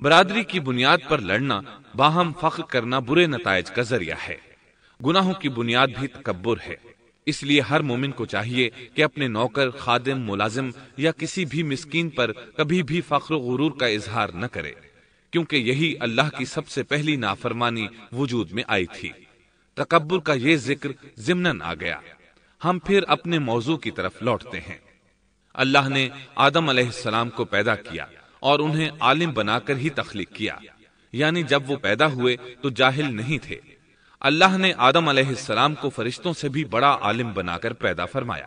برادری کی بنیاد پر لڑنا، باہم فخر کرنا برے نتائج کا ذریعہ ہے۔ گناہوں کی بنیاد بھی تکبر ہے۔ اس لیے ہر مومن کو چاہیے کہ اپنے نوکر، خادم، ملازم یا کسی بھی مسکین پر کبھی بھی فخر و غرور کا اظہار نہ کرے، کیونکہ یہی اللہ کی سب سے پہلی نافرمانی وجود میں آئی تھی۔ تکبر کا یہ ذکر ضمناً آ گیا۔ ہم پھر اپنے موضوع کی طرف لوٹتے ہیں۔ اللہ نے آدم علیہ السلام کو پیدا کیا اور انہیں عالم بنا کر ہی تخلیق کیا، یعنی جب وہ پیدا ہوئے تو جاہل نہیں تھے۔ اللہ نے آدم علیہ السلام کو فرشتوں سے بھی بڑا عالم بنا کر پیدا فرمایا۔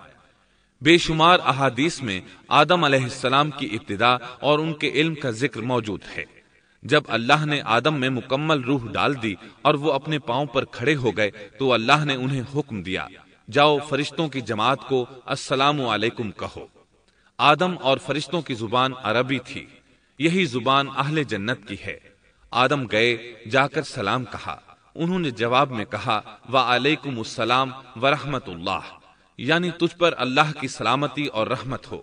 بے شمار احادیث میں آدم علیہ السلام کی ابتدا اور ان کے علم کا ذکر موجود ہے۔ جب اللہ نے آدم میں مکمل روح ڈال دی اور وہ اپنے پاؤں پر کھڑے ہو گئے تو اللہ نے انہیں حکم دیا، جاؤ فرشتوں کی جماعت کو السلام علیکم کہو۔ آدم اور فرشتوں کی زبان عربی تھی، یہی زبان اہل جنت کی ہے۔ آدم گئے، جا کر سلام کہا، انہوں نے جواب میں کہا وعلیکم السلام ورحمت اللہ، یعنی تجھ پر اللہ کی سلامتی اور رحمت ہو۔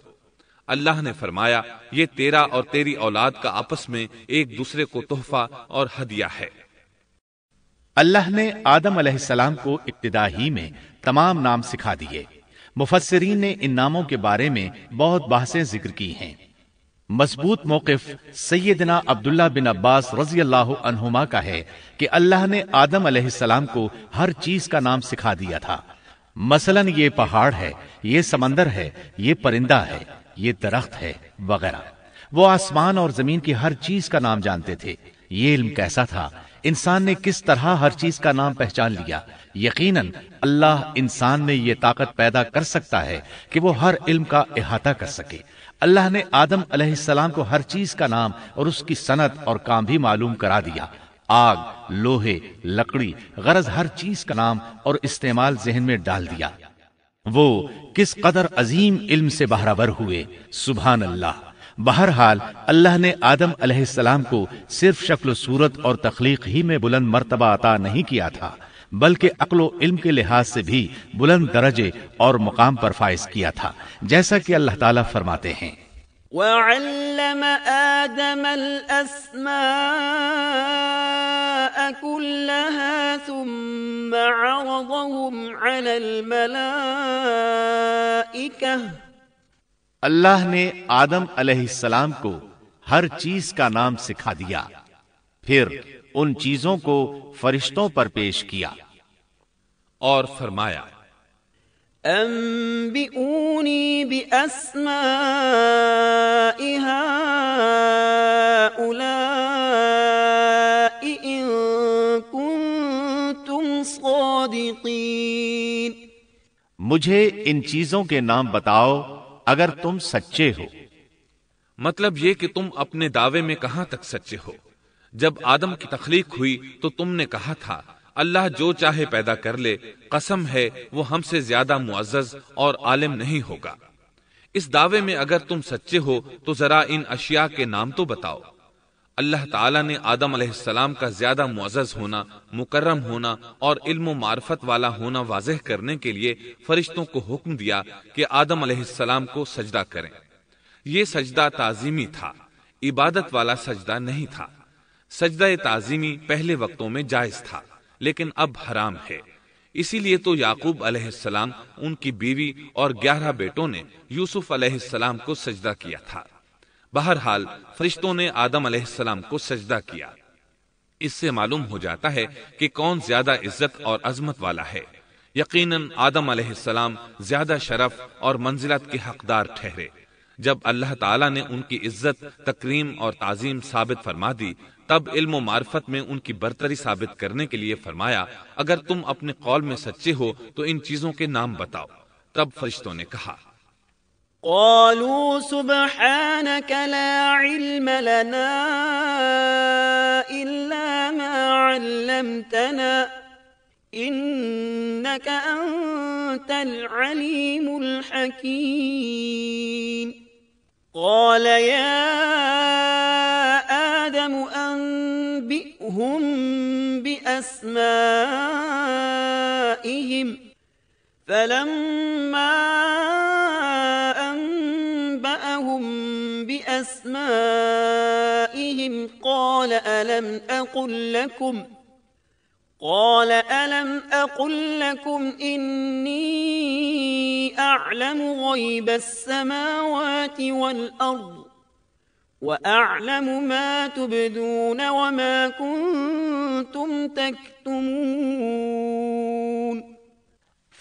اللہ نے فرمایا یہ تیرا اور تیری اولاد کا آپس میں ایک دوسرے کو تحفہ اور ہدیہ ہے۔ اللہ نے آدم علیہ السلام کو ابتدا ہی میں تمام نام سکھا دیے۔ مفسرین نے ان ناموں کے بارے میں بہت بحثیں ذکر کی ہیں۔ مضبوط موقف سیدنا عبداللہ بن عباس رضی اللہ عنہما کا ہے کہ اللہ نے آدم علیہ السلام کو ہر چیز کا نام سکھا دیا تھا، مثلا یہ پہاڑ ہے، یہ سمندر ہے، یہ پرندہ ہے، یہ درخت ہے وغیرہ۔ وہ آسمان اور زمین کی ہر چیز کا نام جانتے تھے۔ یہ علم کیسا تھا، انسان نے کس طرح ہر چیز کا نام پہچان لیا۔ یقیناً اللہ انسان میں یہ طاقت پیدا کر سکتا ہے کہ وہ ہر علم کا احاطہ کر سکے۔ اللہ نے آدم علیہ السلام کو ہر چیز کا نام اور اس کی صنعت اور کام بھی معلوم کرا دیا۔ آگ، لوہے، لکڑی، غرض ہر چیز کا نام اور استعمال ذہن میں ڈال دیا۔ وہ کس قدر عظیم علم سے بہرہ ہوئے، سبحان اللہ۔ بہرحال اللہ نے آدم علیہ السلام کو صرف شکل و صورت اور تخلیق ہی میں بلند مرتبہ عطا نہیں کیا تھا، بلکہ عقل و علم کے لحاظ سے بھی بلند درجے اور مقام پر فائز کیا تھا، جیسا کہ اللہ تعالیٰ فرماتے ہیں وَعَلَّمَ آدَمَ الْأَسْمَاءَ كُلَّهَا ثُمَّ عَرَضَهُمْ عَلَى الْمَلَائِكَةِ۔ اللہ نے آدم علیہ السلام کو ہر چیز کا نام سکھا دیا، پھر ان چیزوں کو فرشتوں پر پیش کیا اور فرمایا انبئونی باسماء هؤلاء ان کنتم صادقین۔ مجھے ان چیزوں کے نام بتاؤ اگر تم سچے ہو۔ مطلب یہ کہ تم اپنے دعوے میں کہاں تک سچے ہو؟ جب آدم کی تخلیق ہوئی تو تم نے کہا تھا اللہ جو چاہے پیدا کر لے، قسم ہے وہ ہم سے زیادہ معزز اور عالم نہیں ہوگا۔ اس دعوے میں اگر تم سچے ہو تو ذرا ان اشیاء کے نام تو بتاؤ۔ اللہ تعالیٰ نے آدم علیہ السلام کا زیادہ معزز ہونا، مکرم ہونا اور علم و معرفت والا ہونا واضح کرنے کے لیے فرشتوں کو حکم دیا کہ آدم علیہ السلام کو سجدہ کریں۔ یہ سجدہ تعظیمی تھا، عبادت والا سجدہ نہیں تھا۔ سجدہ تعظیمی پہلے وقتوں میں جائز تھا، لیکن اب حرام ہے۔ اسی لیے تو یعقوب علیہ السلام، ان کی بیوی اور 11 بیٹوں نے یوسف علیہ السلام کو سجدہ کیا تھا۔ بہرحال فرشتوں نے آدم علیہ السلام کو سجدہ کیا۔ اس سے معلوم ہو جاتا ہے کہ کون زیادہ عزت اور عظمت والا ہے۔ یقیناً آدم علیہ السلام زیادہ شرف اور منزلت کے حقدار ٹھہرے۔ جب اللہ تعالیٰ نے ان کی عزت، تکریم اور تعظیم ثابت فرما دی، تب علم و معرفت میں ان کی برتری ثابت کرنے کے لیے فرمایا اگر تم اپنے قول میں سچے ہو تو ان چیزوں کے نام بتاؤ۔ تب فرشتوں نے کہا قالوا سبحانك لا علم لنا إلا ما علمتنا إنك أنت العليم الحكيم۔ قال يا آدم أنبئهم بأسمائهم فلما بأسمائهم قال ألم أقل لكم إني أعلم غيب السماوات والأرض وأعلم ما تبدون وما كنتم تكتمون۔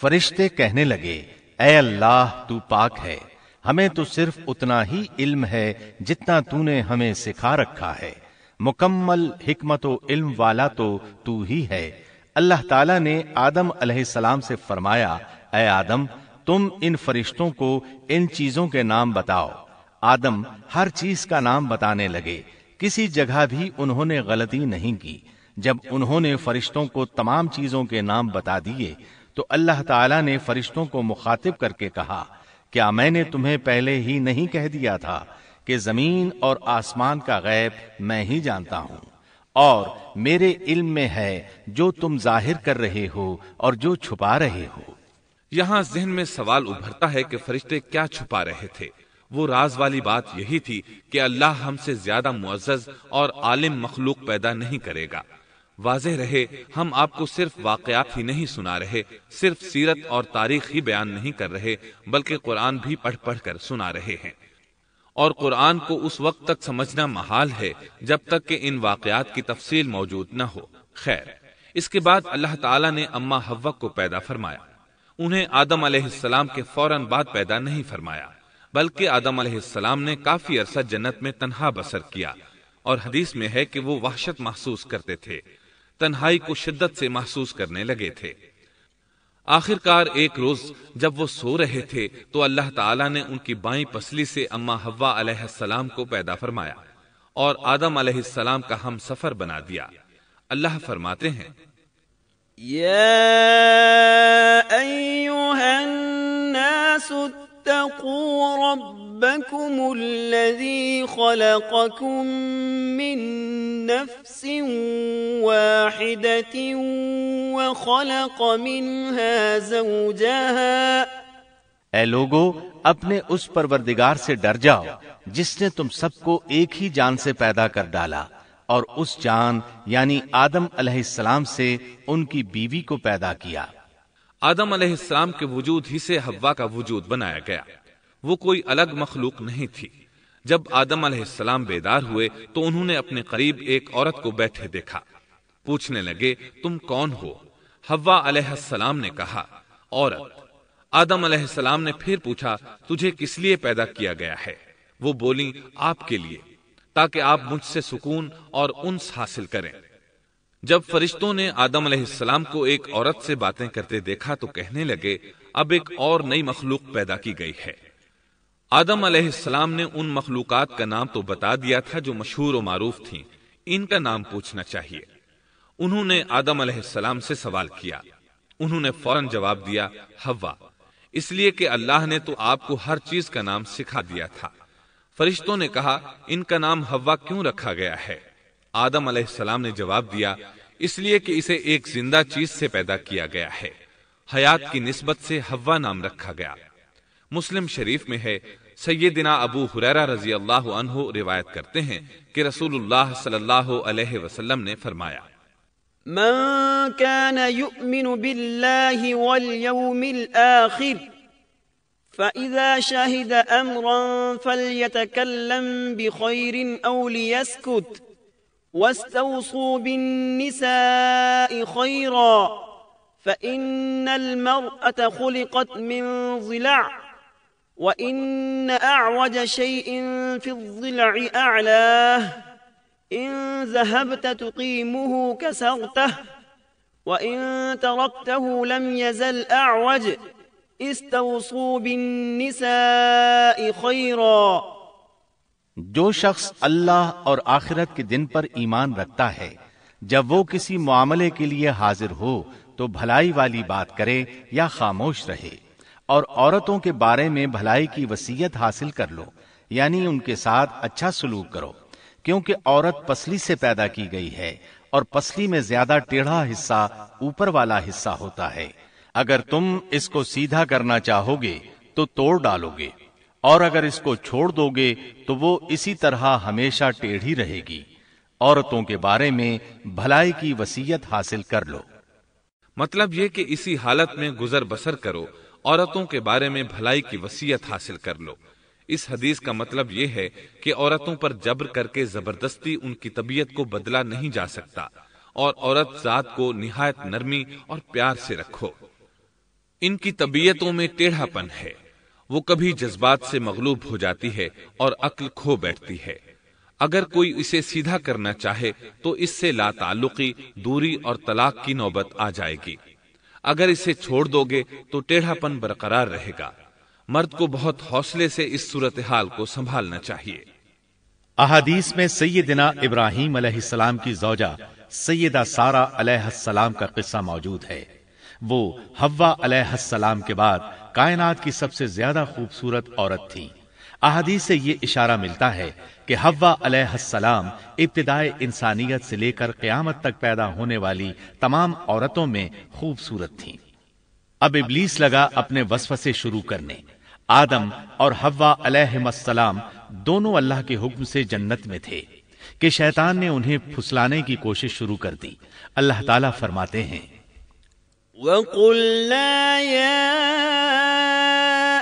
فرشتے کہنے لگے اے اللہ تو پاک ہے، ہمیں تو صرف اتنا ہی علم ہے جتنا تو نے ہمیں سکھا رکھا ہے، مکمل حکمت و علم والا تو ہی ہے۔ اللہ تعالیٰ نے آدم علیہ السلام سے فرمایا اے آدم تم ان فرشتوں کو ان چیزوں کے نام بتاؤ۔ آدم ہر چیز کا نام بتانے لگے، کسی جگہ بھی انہوں نے غلطی نہیں کی۔ جب انہوں نے فرشتوں کو تمام چیزوں کے نام بتا دیے تو اللہ تعالیٰ نے فرشتوں کو مخاطب کر کے کہا کیا میں نے تمہیں پہلے ہی نہیں کہہ دیا تھا کہ زمین اور آسمان کا غیب میں ہی جانتا ہوں، اور میرے علم میں ہے جو تم ظاہر کر رہے ہو اور جو چھپا رہے ہو۔ یہاں ذہن میں سوال ابھرتا ہے کہ فرشتے کیا چھپا رہے تھے؟ وہ راز والی بات یہی تھی کہ اللہ ہم سے زیادہ معزز اور عالم مخلوق پیدا نہیں کرے گا۔ واضح رہے ہم آپ کو صرف واقعات ہی نہیں سنا رہے، صرف سیرت اور تاریخ ہی بیان نہیں کر رہے، بلکہ قرآن بھی پڑھ پڑھ کر سنا رہے ہیں، اور قرآن کو اس وقت تک سمجھنا محال ہے جب تک کہ ان واقعات کی تفصیل موجود نہ ہو۔ خیر، اس کے بعد اللہ تعالیٰ نے اما حوا کو پیدا فرمایا۔ انہیں آدم علیہ السلام کے فوراً بعد پیدا نہیں فرمایا، بلکہ آدم علیہ السلام نے کافی عرصہ جنت میں تنہا بسر کیا، اور حدیث میں ہے کہ وہ وحشت محسوس کرتے تھے، تنہائی کو شدت سے محسوس کرنے لگے تھے۔ آخر کار ایک روز جب وہ سو رہے تھے تو اللہ تعالیٰ نے ان کی بائیں پسلی سے اما حوا علیہ السلام کو پیدا فرمایا اور آدم علیہ السلام کا ہم سفر بنا دیا۔ اللہ فرماتے ہیں یا ایھا الناس اتقوا ربکم الذی خلقکم من نفس واحدة وخلق منها زوجها۔ اے لوگو اپنے اس پروردگار سے ڈر جاؤ جس نے تم سب کو ایک ہی جان سے پیدا کر ڈالا، اور اس جان یعنی آدم علیہ السلام سے ان کی بیوی کو پیدا کیا۔ آدم علیہ السلام کے وجود ہی سے حوا کا وجود بنایا گیا، وہ کوئی الگ مخلوق نہیں تھی۔ جب آدم علیہ السلام بیدار ہوئے تو انہوں نے اپنے قریب ایک عورت کو بیٹھے دیکھا، پوچھنے لگے تم کون ہو؟ حوا علیہ السلام نے کہا عورت۔ آدم علیہ السلام نے پھر پوچھا تجھے کس لیے پیدا کیا گیا ہے؟ وہ بولی آپ کے لیے، تاکہ آپ مجھ سے سکون اور انس حاصل کریں۔ جب فرشتوں نے آدم علیہ السلام کو ایک عورت سے باتیں کرتے دیکھا تو کہنے لگے اب ایک اور نئی مخلوق پیدا کی گئی ہے۔ آدم علیہ السلام نے ان مخلوقات کا نام تو بتا دیا تھا جو مشہور و معروف تھیں، ان کا نام پوچھنا چاہیے۔ انہوں نے آدم علیہ السلام سے سوال کیا، انہوں نے فوراً جواب دیا حوا، اس لیے کہ اللہ نے تو آپ کو ہر چیز کا نام سکھا دیا تھا۔ فرشتوں نے کہا ان کا نام حوا کیوں رکھا گیا ہے؟ آدم علیہ السلام نے جواب دیا اس لیے کہ اسے ایک زندہ چیز سے پیدا کیا گیا ہے، حیات کی نسبت سے حوا نام رکھا گیا۔ مسلم شریف میں ہے، سیدنا ابو ہریرہ رضی اللہ عنہ روایت کرتے ہیں کہ رسول اللہ صلی اللہ علیہ وسلم نے فرمایا من كان يؤمن بالله واليوم الآخر فإذا شهد أمرا فليتكلم بخير أو ليسكت واستوصوا بالنساء خيرا فإن المرأة خلقت من ضلع وإن أعوج شيء في الضلع أعلاه إن ذهبت تقيمه كسرته وإن تركته لم يزل أعوج استوصوا بالنساء خيرا۔ جو شخص اللہ اور آخرت کے دن پر ایمان رکھتا ہے جب وہ کسی معاملے کے لیے حاضر ہو تو بھلائی والی بات کرے یا خاموش رہے، اور عورتوں کے بارے میں بھلائی کی وصیت حاصل کر لو، یعنی ان کے ساتھ اچھا سلوک کرو، کیونکہ عورت پسلی سے پیدا کی گئی ہے اور پسلی میں زیادہ ٹیڑھا حصہ اوپر والا حصہ ہوتا ہے۔ اگر تم اس کو سیدھا کرنا چاہو گے تو توڑ ڈالو گے، اور اگر اس کو چھوڑ دو گے تو وہ اسی طرح ہمیشہ ٹیڑھی رہے گی۔ عورتوں کے بارے میں بھلائی کی وصیت حاصل کر لو۔ مطلب یہ کہ اسی حالت میں گزر بسر کرو، عورتوں کے بارے میں بھلائی کی وصیت حاصل کر لو۔ اس حدیث کا مطلب یہ ہے کہ عورتوں پر جبر کر کے زبردستی ان کی طبیعت کو بدلا نہیں جا سکتا، اور عورت ذات کو نہایت نرمی اور پیار سے رکھو۔ ان کی طبیعتوں میں ٹیڑھا پن ہے، وہ کبھی جذبات سے مغلوب ہو جاتی ہے اور عقل کھو بیٹھتی ہے۔ اگر کوئی اسے سیدھا کرنا چاہے تو اس سے لا تعلقی، دوری اور طلاق کی نوبت آ جائے گی۔ اگر اسے چھوڑ دو گے تو ٹیڑھا پن برقرار رہے گا۔ مرد کو بہت حوصلے سے اس صورتحال کو سنبھالنا چاہیے۔ احادیث میں سیدنا ابراہیم علیہ السلام کی زوجہ سیدہ سارہ علیہ السلام کا قصہ موجود ہے۔ وہ حوا علیہ السلام کے بعد کائنات کی سب سے زیادہ خوبصورت عورت تھی۔ احادیث سے یہ اشارہ ملتا ہے کہ حوا علیہ السلام ابتدائے انسانیت سے لے کر قیامت تک پیدا ہونے والی تمام عورتوں میں خوبصورت تھیں۔ اب ابلیس لگا اپنے وسوسے شروع کرنے۔ آدم اور حوا علیہ السلام دونوں اللہ کے حکم سے جنت میں تھے کہ شیطان نے انہیں پھسلانے کی کوشش شروع کر دی۔ اللہ تعالیٰ فرماتے ہیں وَقُلْنَا يَا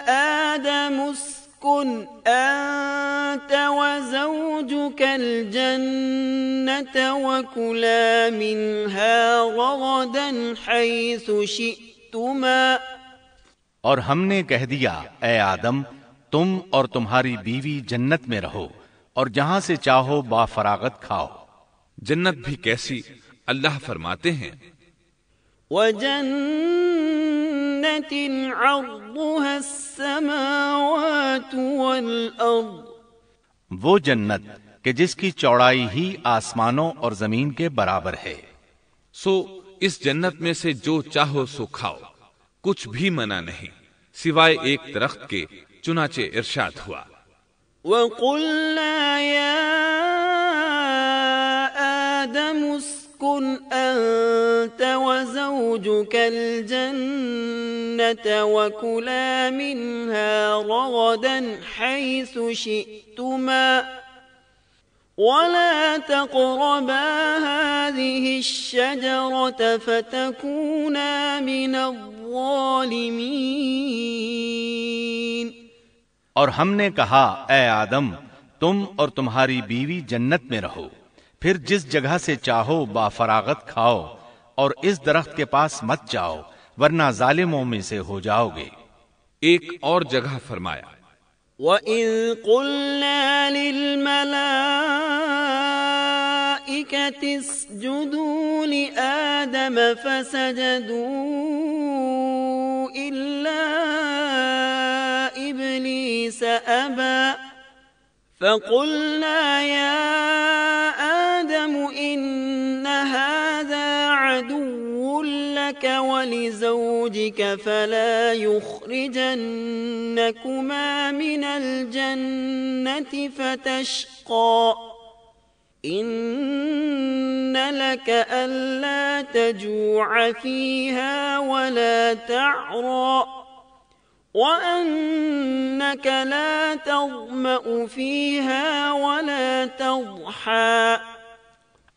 آدَمُ اسْكُنْ أَنْتَ وَزَوْجُكَ الْجَنَّةَ وَكُلَا مِنْهَا رَغَدًا حَيْثُ شِئْتُمَا، اور ہم نے کہہ دیا اے آدم تم اور تمہاری بیوی جنت میں رہو اور جہاں سے چاہو با فراغت کھاؤ۔ جنت بھی کیسی؟ اللہ فرماتے ہیں وَجَنَّةٍ عَرْضُهَا السَّمَاوَاتُ وَالْأَرْضُ، وہ جنت کہ جس کی چوڑائی ہی آسمانوں اور زمین کے برابر ہے۔ سو اس جنت میں سے جو چاہو سو کھاؤ، کچھ بھی منع نہیں سوائے ایک درخت کے، چنانچہ ارشاد ہوا وَقُلْنَا يَا آدَمُ اسْكُنْ أَنْتَ وَزَوْجُكَ الْجَنَّةَ وَكُلَا مِنْهَا رَغَدًا حَيْثُ شِئْتُمَا وَلَا تَقْرَبَا هَذِهِ الشَّجَرَةَ فَتَكُونَا مِنَ الظَّالِمِينَ۔ اور ہم نے کہا اے آدم تم اور تمہاری بیوی جنت میں رہو، پھر جس جگہ سے چاہو با فراغت کھاؤ، اور اس درخت کے پاس مت جاؤ ورنہ ظالموں میں سے ہو جاؤ گے۔ ایک اور جگہ فرمایا وَإِذْ قُلْنَا لِلْمَلَائِكَةِ اسْجُدُوا لِآدَمَ فَسَجَدُوا إِلَّا إِبْلِيسَ أَبَى فَقُلْنَا يَا آدَمُ إِنَّ هَذَا عَدُوٌّ لَكَ وَلِزَوْجِكَ فَلَا يُخْرِجَنَّكُمَا مِنَ الْجَنَّةِ فَتَشْقَى إِنَّ لَكَ أَلَّا تَجُوعَ فِيهَا وَلَا تَعْرَى وَأَنَّكَ لَا تَظْمَأُ فِيهَا وَلَا تَضْحَى۔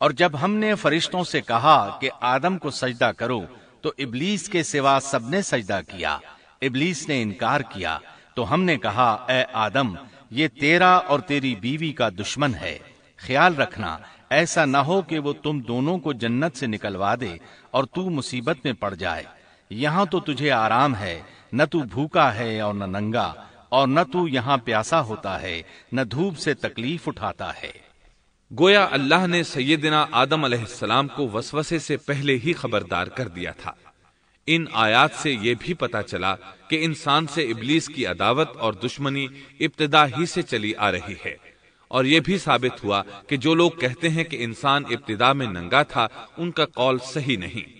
اور جب ہم نے فرشتوں سے کہا کہ آدم کو سجدہ کرو تو ابلیس کے سوا سب نے سجدہ کیا۔ ابلیس نے انکار کیا تو ہم نے کہا اے آدم یہ تیرا اور تیری بیوی کا دشمن ہے، خیال رکھنا ایسا نہ ہو کہ وہ تم دونوں کو جنت سے نکلوا دے اور تو مصیبت میں پڑ جائے۔ یہاں تو تجھے آرام ہے، نہ تو بھوکا ہے اور نہ ننگا، اور نہ تو یہاں پیاسا ہوتا ہے، نہ دھوپ سے تکلیف اٹھاتا ہے۔ گویا اللہ نے سیدنا آدم علیہ السلام کو وسوسے سے پہلے ہی خبردار کر دیا تھا۔ ان آیات سے یہ بھی پتا چلا کہ انسان سے ابلیس کی عداوت اور دشمنی ابتدا ہی سے چلی آ رہی ہے، اور یہ بھی ثابت ہوا کہ جو لوگ کہتے ہیں کہ انسان ابتدا میں ننگا تھا ان کا قول صحیح نہیں،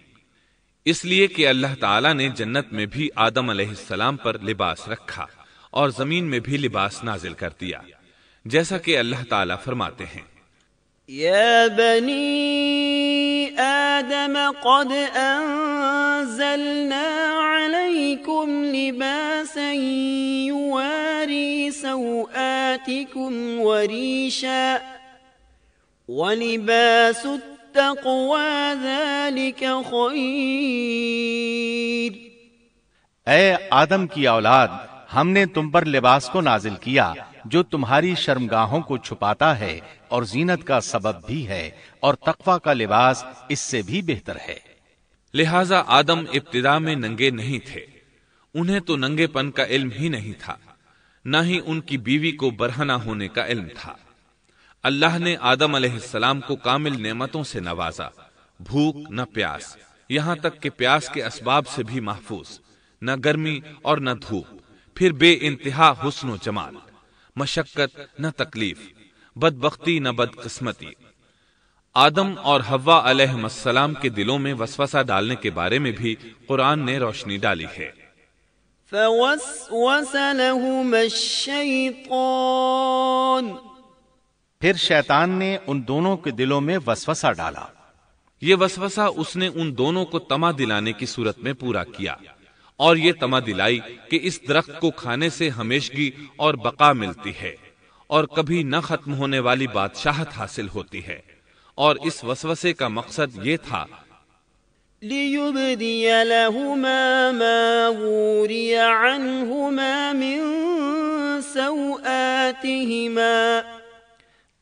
اس لیے کہ اللہ تعالیٰ نے جنت میں بھی آدم علیہ السلام پر لباس رکھا اور زمین میں بھی لباس نازل کر دیا، جیسا کہ اللہ تعالیٰ فرماتے ہیں يا بني آدم آدم قد أنزلنا عليكم لباسا يواري سوآتكم وريشا ولباس التقوى ذلك خير۔ اے آدم کی اولاد، ہم نے تم پر لباس کو نازل کیا جو تمہاری شرمگاہوں کو چھپاتا ہے اور زینت کا سبب بھی ہے، اور تقوی کا لباس اس سے بھی بہتر ہے۔ لہذا آدم ابتدا میں ننگے نہیں تھے، انہیں تو ننگے پن کا علم ہی نہیں تھا، نہ ہی ان کی بیوی کو برہنہ ہونے کا علم تھا۔ اللہ نے آدم علیہ السلام کو کامل نعمتوں سے نوازا، بھوک نہ پیاس، یہاں تک کہ پیاس کے اسباب سے بھی محفوظ، نہ گرمی اور نہ دھوپ، پھر بے انتہا حسن و جمال، مشقت نہ تکلیف، بدبختی نہ بدقسمتی۔ آدم اور حوا علیہ السلام کے دلوں میں وسوسہ ڈالنے کے بارے میں بھی قرآن نے روشنی ڈالی ہے۔ فوسوس لهما الشیطان، پھر شیطان نے ان دونوں کے دلوں میں وسوسہ ڈالا۔ یہ وسوسہ اس نے ان دونوں کو طمع دلانے کی صورت میں پورا کیا، اور یہ طمع دلائی کہ اس درخت کو کھانے سے ہمیشگی اور بقا ملتی ہے، اور کبھی نہ ختم ہونے والی بادشاہت حاصل ہوتی ہے، اور اس وسوسے کا مقصد یہ تھا لِيُبْدِيَ لَهُمَا مَا وُورِيَ عَنْهُمَا مِنْ سَوْآتِهِمَا،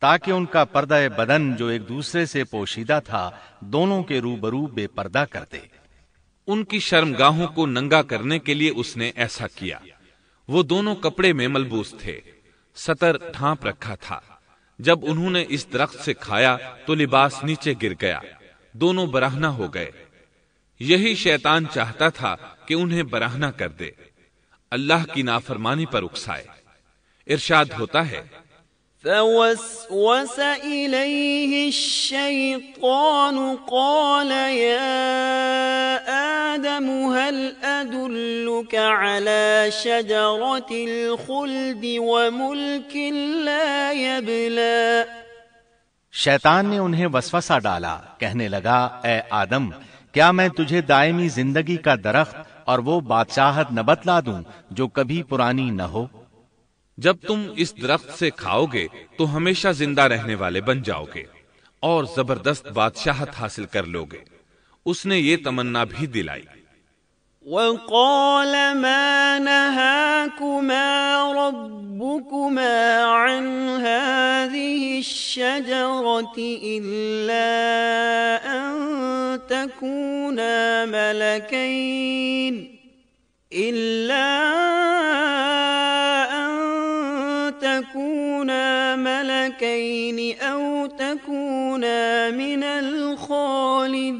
تاکہ ان کا پردہ بدن جو ایک دوسرے سے پوشیدہ تھا دونوں کے روبرو بے پردہ کر دے۔ ان کی شرمگاہوں کو ننگا کرنے کے لیے اس نے ایسا کیا۔ وہ دونوں کپڑے میں ملبوس تھے، ستر ڈھانپ رکھا تھا۔ جب انہوں نے اس درخت سے کھایا تو لباس نیچے گر گیا، دونوں برہنہ ہو گئے۔ یہی شیطان چاہتا تھا کہ انہیں برہنہ کر دے، اللہ کی نافرمانی پر اکسائے۔ ارشاد ہوتا ہے فوسوس إليه الشيطان قال يا آدم هل أدلك على شجرة الخلد وملك لا يبلى، شیطان نے انہیں وسوسہ ڈالا، کہنے لگا اے آدم، کیا میں تجھے دائمی زندگی کا درخت اور وہ بادشاہت نہ بتلا دوں جو کبھی پرانی نہ ہو؟ جب تم اس درخت سے کھاؤ گے تو ہمیشہ زندہ رہنے والے بن جاؤ گے اور زبردست بادشاہت حاصل کر لو گے۔ اس نے یہ تمنا بھی دلائی۔ وقال ما نهاكما ربكما عن هذه الشجرة إلا أن تكونا ملكين أو تكونا من الخالدين۔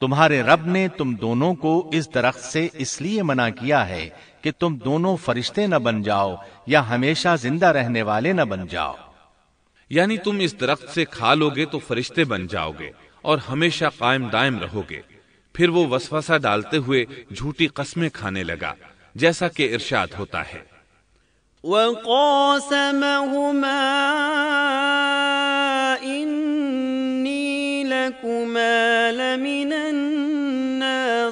تمہارے رب نے تم دونوں کو اس درخت سے اس لیے منع کیا ہے کہ تم دونوں فرشتے نہ بن جاؤ یا ہمیشہ زندہ رہنے والے نہ بن جاؤ۔ یعنی تم اس درخت سے کھا لو گے تو فرشتے بن جاؤ گے اور ہمیشہ قائم دائم رہو گے۔ پھر وہ وسوسہ ڈالتے ہوئے جھوٹی قسمیں کھانے لگا، جیسا کہ ارشاد ہوتا ہے وَقَاسَمَهُمَا إِنِّي لَكُمَا لَمِنَ النَّاصِحِينَ،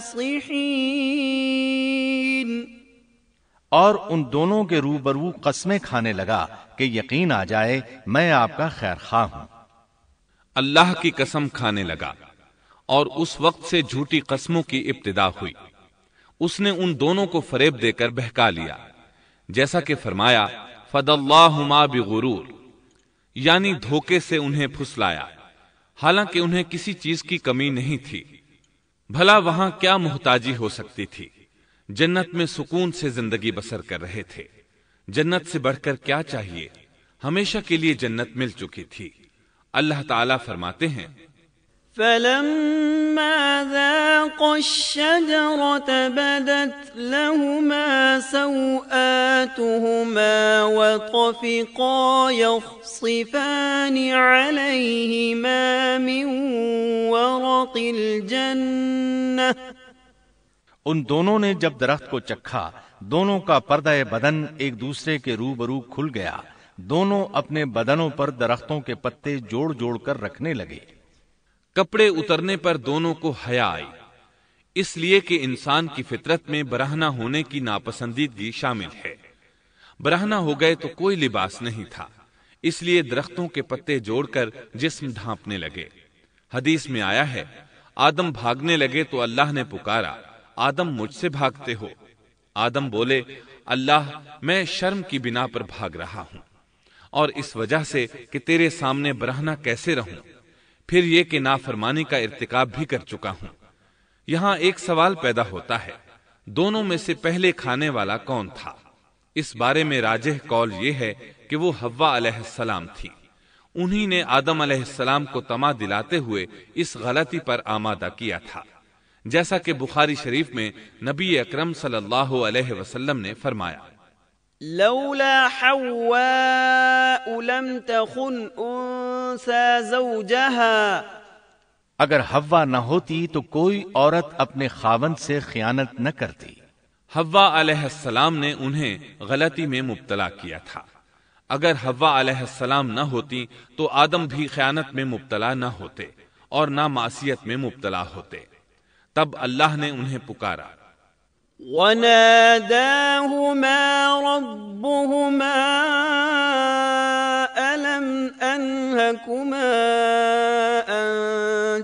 اور ان دونوں کے روبرو قسمیں کھانے لگا کہ یقین آ جائے میں آپ کا خیر خواہ ہوں۔ اللہ کی قسم کھانے لگا، اور اس وقت سے جھوٹی قسموں کی ابتدا ہوئی۔ اس نے ان دونوں کو فریب دے کر بہکا لیا، جیسا کہ فرمایا فَدَلَّاهُمَا بِغُرُورٍ، یعنی دھوکے سے انہیں پھسلایا، حالانکہ انہیں کسی چیز کی کمی نہیں تھی۔ بھلا وہاں کیا محتاجی ہو سکتی تھی؟ جنت میں سکون سے زندگی بسر کر رہے تھے، جنت سے بڑھ کر کیا چاہیے؟ ہمیشہ کے لیے جنت مل چکی تھی۔ اللہ تعالیٰ فرماتے ہیں فَلَمَّا ذَاقَا الشَّجَرَةَ بَدَتْ لَهُمَا سَوْآتُهُمَا وَطَفِقَا يَخْصِفَانِ عَلَيْهِمَا مِنْ وَرَقِ الْجَنَّةِ، ان دونوں نے جب درخت کو چکھا، دونوں کا پردہ بدن ایک دوسرے کے روبرو کھل گیا، دونوں اپنے بدنوں پر درختوں کے پتے جوڑ جوڑ کر رکھنے لگے۔ کپڑے اترنے پر دونوں کو حیا آئی، اس لیے کہ انسان کی فطرت میں برہنہ ہونے کی ناپسندیدگی شامل ہے۔ برہنہ ہو گئے تو کوئی لباس نہیں تھا، اس لیے درختوں کے پتے جوڑ کر جسم ڈھانپنے لگے۔ حدیث میں آیا ہے، آدم بھاگنے لگے تو اللہ نے پکارا، آدم مجھ سے بھاگتے ہو؟ آدم بولے، اللہ میں شرم کی بنا پر بھاگ رہا ہوں، اور اس وجہ سے کہ تیرے سامنے برہنہ کیسے رہوں، پھر یہ کہ نافرمانی کا ارتکاب بھی کر چکا ہوں۔ یہاں ایک سوال پیدا ہوتا ہے، دونوں میں سے پہلے کھانے والا کون تھا؟ اس بارے میں راجح قول یہ ہے کہ وہ حوا علیہ السلام تھی۔ انہی نے آدم علیہ السلام کو طمع دلاتے ہوئے اس غلطی پر آمادہ کیا تھا، جیسا کہ بخاری شریف میں نبی اکرم صلی اللہ علیہ وسلم نے فرمایا، لولا حواء لم تخن انثى زوجها، اگر حوا نہ ہوتی تو کوئی عورت اپنے خاوند سے خیانت نہ کرتی۔ حوا علیہ السلام نے انہیں غلطی میں مبتلا کیا تھا۔ اگر حوا علیہ السلام نہ ہوتی تو آدم بھی خیانت میں مبتلا نہ ہوتے اور نہ معصیت میں مبتلا ہوتے۔ تب اللہ نے انہیں پکارا، وَنَادَاهُمَا رَبُّهُمَا أَلَمْ أَنْهَكُمَا أَنْ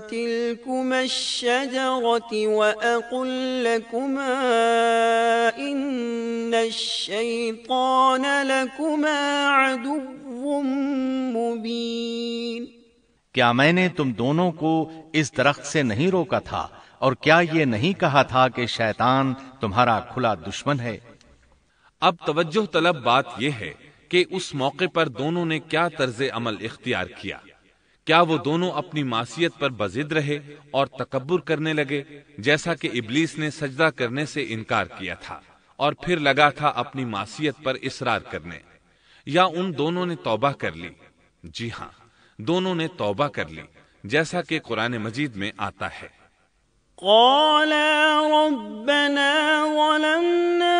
تِلْكُمَا الشَّجَرَةِ وَأَقُلْ لَكُمَا إِنَّ الشَّيْطَانَ لَكُمَا عَدُوٌّ مُبِينٌ۔ کیا میں نے تم دونوں کو اس درخت سے نہیں روکا تھا، اور کیا یہ نہیں کہا تھا کہ شیطان تمہارا کھلا دشمن ہے؟ اب توجہ طلب بات یہ ہے کہ اس موقع پر دونوں نے کیا طرز عمل اختیار کیا۔ کیا وہ دونوں اپنی معصیت پر بضد رہے اور تکبر کرنے لگے، جیسا کہ ابلیس نے سجدہ کرنے سے انکار کیا تھا اور پھر لگا تھا اپنی معصیت پر اصرار کرنے، یا ان دونوں نے توبہ کر لی؟ جی ہاں، دونوں نے توبہ کر لی، جیسا کہ قرآن مجید میں آتا ہے، قَالَا رَبَّنَا ظَلَمْنَا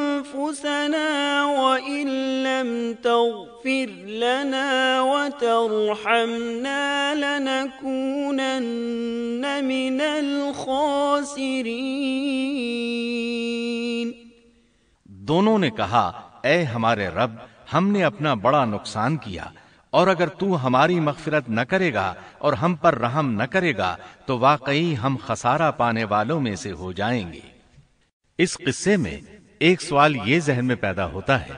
أَنفُسَنَا وَإِن لَّمْ تَغْفِرْ لَنَا وَتَرْحَمْنَا لَنَكُونَنَّ مِنَ الْخَاسِرِينَ۔ دونوں نے کہا، اے ہمارے رب، ہم نے اپنا بڑا نقصان کیا، اور اگر تو ہماری مغفرت نہ کرے گا اور ہم پر رحم نہ کرے گا تو واقعی ہم خسارہ پانے والوں میں سے ہو جائیں گے۔ اس قصے میں ایک سوال یہ ذہن میں پیدا ہوتا ہے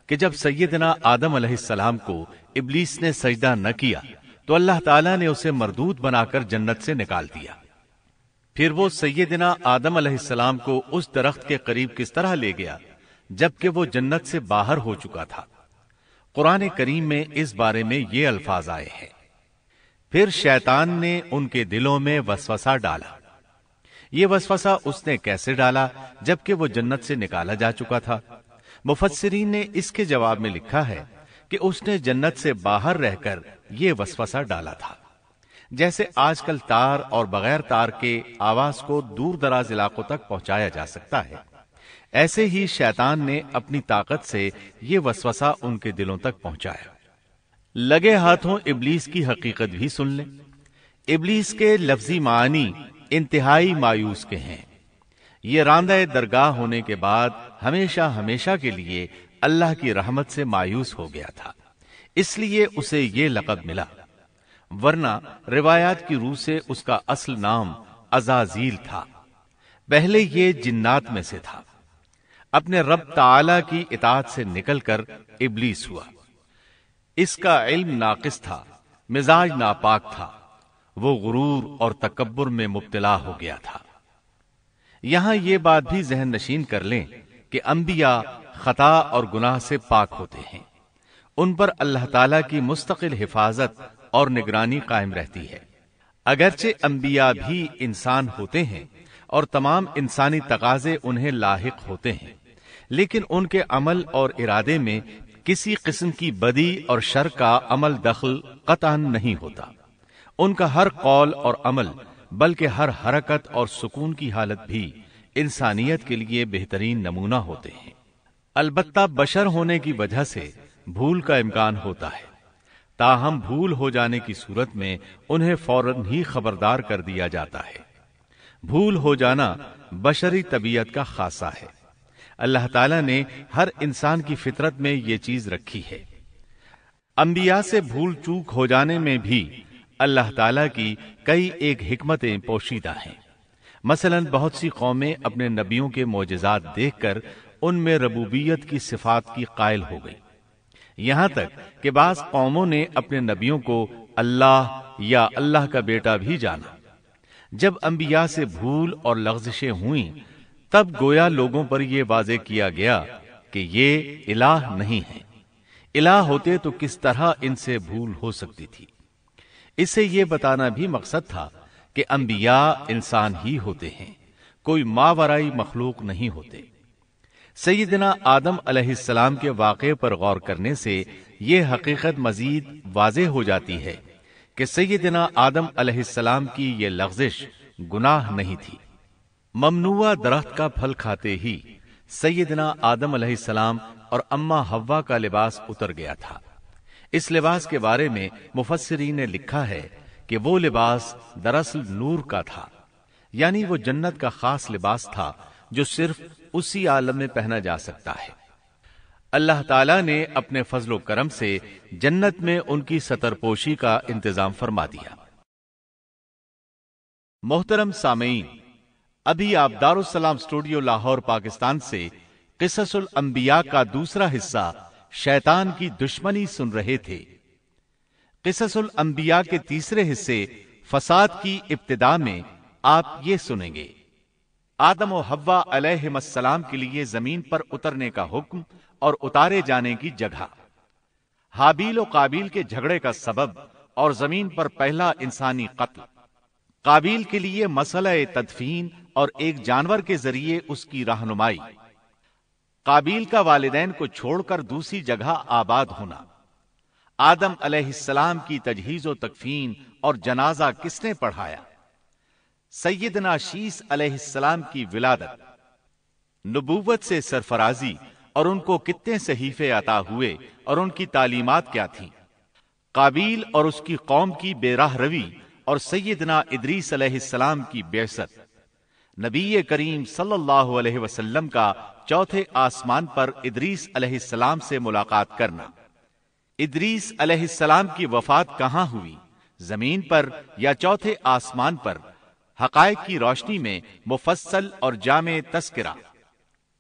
کہ جب سیدنا آدم علیہ السلام کو ابلیس نے سجدہ نہ کیا تو اللہ تعالیٰ نے اسے مردود بنا کر جنت سے نکال دیا۔ پھر وہ سیدنا آدم علیہ السلام کو اس درخت کے قریب کس طرح لے گیا جبکہ وہ جنت سے باہر ہو چکا تھا؟ قرآن کریم میں اس بارے میں یہ الفاظ آئے ہیں، پھر شیطان نے ان کے دلوں میں وسوسہ ڈالا۔ یہ وسوسہ اس نے کیسے ڈالا جبکہ وہ جنت سے نکالا جا چکا تھا؟ مفسرین نے اس کے جواب میں لکھا ہے کہ اس نے جنت سے باہر رہ کر یہ وسوسہ ڈالا تھا۔ جیسے آج کل تار اور بغیر تار کے آواز کو دور دراز علاقوں تک پہنچایا جا سکتا ہے، ایسے ہی شیطان نے اپنی طاقت سے یہ وسوسہ ان کے دلوں تک پہنچایا۔ لگے ہاتھوں ابلیس کی حقیقت بھی سن لیں۔ ابلیس کے لفظی معنی انتہائی مایوس کے ہیں۔ یہ راندہ درگاہ ہونے کے بعد ہمیشہ ہمیشہ کے لیے اللہ کی رحمت سے مایوس ہو گیا تھا، اس لیے اسے یہ لقب ملا، ورنہ روایات کی روح سے اس کا اصل نام عزازیل تھا۔ پہلے یہ جنات میں سے تھا، اپنے رب تعالی کی اطاعت سے نکل کر ابلیس ہوا۔ اس کا علم ناقص تھا، مزاج ناپاک تھا، وہ غرور اور تکبر میں مبتلا ہو گیا تھا۔ یہاں یہ بات بھی ذہن نشین کر لیں کہ انبیاء خطا اور گناہ سے پاک ہوتے ہیں، ان پر اللہ تعالی کی مستقل حفاظت اور نگرانی قائم رہتی ہے۔ اگرچہ انبیاء بھی انسان ہوتے ہیں اور تمام انسانی تقاضے انہیں لاحق ہوتے ہیں، لیکن ان کے عمل اور ارادے میں کسی قسم کی بدی اور شر کا عمل دخل قطعاً نہیں ہوتا۔ ان کا ہر قول اور عمل بلکہ ہر حرکت اور سکون کی حالت بھی انسانیت کے لیے بہترین نمونہ ہوتے ہیں۔ البتہ بشر ہونے کی وجہ سے بھول کا امکان ہوتا ہے، تاہم بھول ہو جانے کی صورت میں انہیں فوراً ہی خبردار کر دیا جاتا ہے۔ بھول ہو جانا بشری طبیعت کا خاصہ ہے۔ اللہ تعالیٰ نے ہر انسان کی فطرت میں یہ چیز رکھی ہے۔ انبیاء سے بھول چوک ہو جانے میں بھی اللہ تعالیٰ کی کئی ایک حکمتیں پوشیدہ ہیں۔ مثلا بہت سی قومیں اپنے نبیوں کے معجزات دیکھ کر ان میں ربوبیت کی صفات کی قائل ہو گئی، یہاں تک کہ بعض قوموں نے اپنے نبیوں کو اللہ یا اللہ کا بیٹا بھی جانا۔ جب انبیاء سے بھول اور لغزشیں ہوئیں تب گویا لوگوں پر یہ واضح کیا گیا کہ یہ الہ نہیں ہے۔ الہ ہوتے تو کس طرح ان سے بھول ہو سکتی تھی؟ اس سے یہ بتانا بھی مقصد تھا کہ انبیاء انسان ہی ہوتے ہیں، کوئی ماورائی مخلوق نہیں ہوتے۔ سیدنا آدم علیہ السلام کے واقعے پر غور کرنے سے یہ حقیقت مزید واضح ہو جاتی ہے کہ سیدنا آدم علیہ السلام کی یہ لغزش گناہ نہیں تھی۔ ممنوع درخت کا پھل کھاتے ہی سیدنا آدم علیہ السلام اور اماں حوا کا لباس اتر گیا تھا۔ اس لباس کے بارے میں مفسرین نے لکھا ہے کہ وہ لباس دراصل نور کا تھا، یعنی وہ جنت کا خاص لباس تھا جو صرف اسی عالم میں پہنا جا سکتا ہے۔ اللہ تعالیٰ نے اپنے فضل و کرم سے جنت میں ان کی ستر پوشی کا انتظام فرما دیا۔ محترم سامعین، ابھی آپ دارالسلام اسٹوڈیو لاہور پاکستان سے قصص الانبیاء کا دوسرا حصہ شیطان کی دشمنی سن رہے تھے۔ قصص الانبیاء کے تیسرے حصے فساد کی ابتدا میں آپ یہ سنیں گے: آدم و حوا علیہم السلام کے لیے زمین پر اترنے کا حکم اور اتارے جانے کی جگہ، حابیل و قابیل کے جھگڑے کا سبب اور زمین پر پہلا انسانی قتل، قابیل کے لیے مسئلہ تدفین اور ایک جانور کے ذریعے اس کی رہنمائی، قابیل کا والدین کو چھوڑ کر دوسری جگہ آباد ہونا، آدم علیہ السلام کی تجہیز و تکفین اور جنازہ کس نے پڑھایا، سیدنا شیس علیہ السلام کی ولادت، نبوت سے سرفرازی اور ان کو کتنے صحیفے عطا ہوئے اور ان کی تعلیمات کیا تھیں، قابیل اور اس کی قوم کی بے راہ روی اور سیدنا ادریس علیہ السلام کی بعثت، نبی کریم صلی اللہ علیہ وسلم کا چوتھے آسمان پر ادریس علیہ السلام سے ملاقات کرنا، ادریس علیہ السلام کی وفات کہاں ہوئی، زمین پر یا چوتھے آسمان پر، حقائق کی روشنی میں مفصل اور جامع تذکرہ۔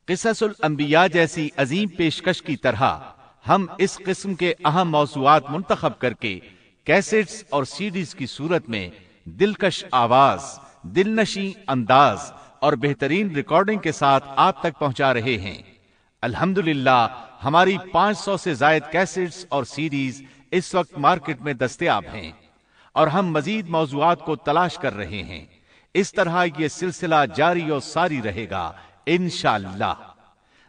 قصص الانبیاء جیسی عظیم پیشکش کی طرح ہم اس قسم کے اہم موضوعات منتخب کر کے کیسٹس اور سیڈیز کی صورت میں دلکش آواز، دلنشیں انداز اور بہترین ریکارڈنگ کے ساتھ آپ تک پہنچا رہے ہیں۔ الحمدللہ ہماری 500 سے زائد کیسٹس اور سیڈیز اس وقت مارکیٹ میں دستیاب ہیں اور ہم مزید موضوعات کو تلاش کر رہے ہیں۔ اس طرح یہ سلسلہ جاری و ساری رہے گا انشاءاللہ۔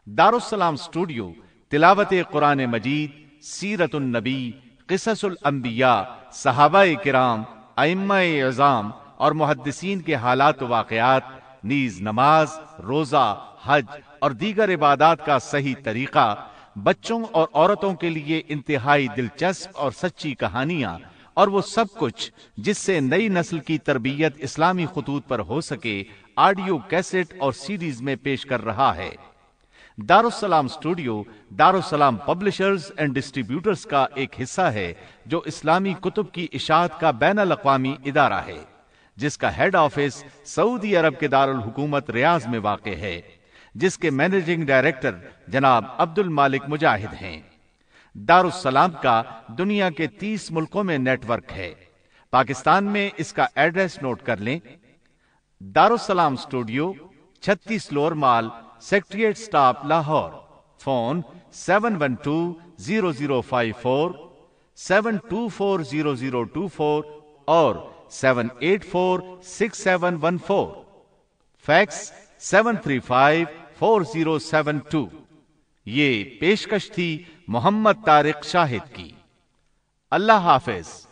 دارالسلام اسٹوڈیو تلاوت قرآن مجید، سیرت النبی، قصص الانبیاء، صحابہ کرام، ائمہ اعظام اور محدثین کے حالات و واقعات، نیز نماز، روزہ، حج اور دیگر عبادات کا صحیح طریقہ، بچوں اور عورتوں کے لیے انتہائی دلچسپ اور سچی کہانیاں، اور وہ سب کچھ جس سے نئی نسل کی تربیت اسلامی خطوط پر ہو سکے، آڈیو کیسٹ اور سیڈیز میں پیش کر رہا ہے۔ دارالسلام اسٹوڈیو دارالسلام پبلشرز اینڈ ڈسٹریبیوٹرز کا ایک حصہ ہے جو اسلامی کتب کی اشاعت کا بین الاقوامی ادارہ ہے، جس کا ہیڈ آفس سعودی عرب کے دارالحکومت ریاض میں واقع ہے، جس کے مینیجنگ ڈائریکٹر جناب عبد المالک مجاہد ہیں۔ دارالسلام کا دنیا کے 30 ملکوں میں نیٹ ورک ہے۔ پاکستان میں اس کا ایڈریس نوٹ کر لیں: دارالسلام اسٹوڈیو، 36 لوور مال، سیکٹریٹ سٹاپ، لاہور۔ فون 7120054724 7240024 اور 7846714۔ فیکس 7354072۔ یہ پیشکش تھی محمد طارق شاہد کی۔ اللہ حافظ۔